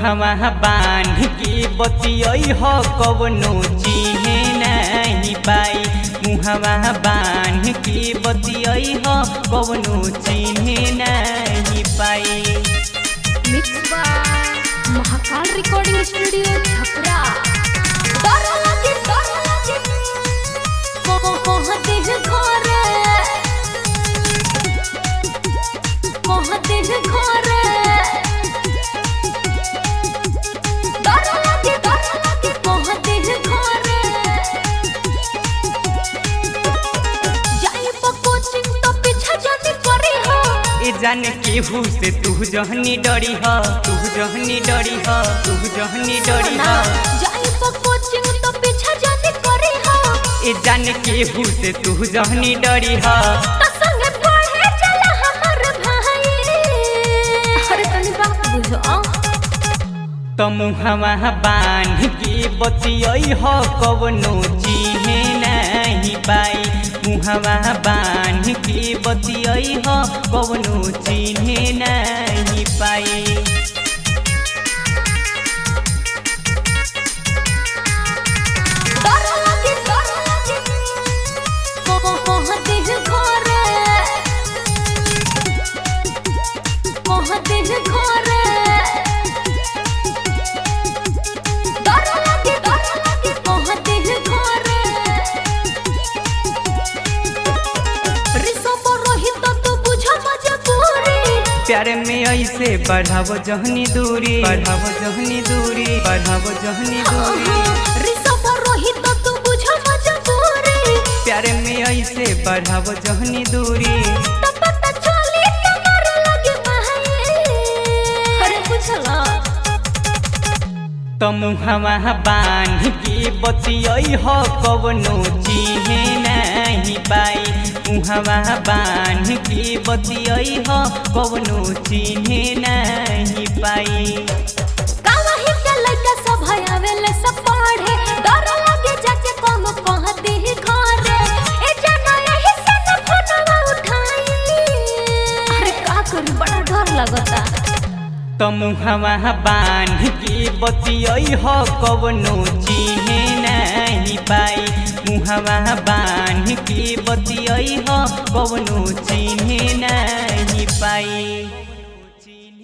मुहवा बांध के बतियई हो कवनो चिन्हे नहीं पाई। मुहवा बांध के बतियई हो कवनो चिन्हे नहीं पाई। Mix by Mahakal recording studio Chhapra. डर लगे कहते हैं घर डर लगे कहते हैं घर जाई कोचिंग तो पीछा जाने करी हो। ए जाने केहू से तू जहनी डरी हो, तू जहनी डरी हो, तू जहनी डरी हो। जाई कोचिंग तो पीछा जाने करी हो। ए जाने केहू से तू जहनी डरी हो। तो संगे पढ़े चला हमर भाई। अरे तनी बात बुझो। तो मुहवा बांध के बतियई हो कवनो चिन्हे नहीं पाई। मुहवा बांध के बतियई हो कवनो चिन्हे नहीं पाई। डर लगे कहते हैं घर कहते हैं घर डर लगे कहते हैं घर ऋषभ रोहित तू बुझ मजबूरी। प्यारे में ऐसे बढ़ावो जहनी दूरी, बढ़ावो जहनी दूरी, बढ़ावो जहनी दूरी। ऋषभ रोहित तू बुझ मजबूरी। प्यारे में ऐसे बढ़ावो जहनी दूरी। तो पता चली तुम्हारे लगे भाई। अरे बुझला। तो मुहवा बांध के बतियई हो कवनो चिन्हे नहीं पाई। मुहवा बांध के बतियई हो कवनो चिन्हे नहीं पाई। काहे के लइका सब आवेले सब पढ़े डर लगे जाके कम कहती ही घरे। ए जाना यही से न फोनवा उठाई। अरे का करी बड़ा डर लगता। तो मुहवा बांध के बतियई हो कवनो चिन्हे नहीं पाई। मुहवा बांध के बतियई हो कवनो चिन्हे नहीं पाई।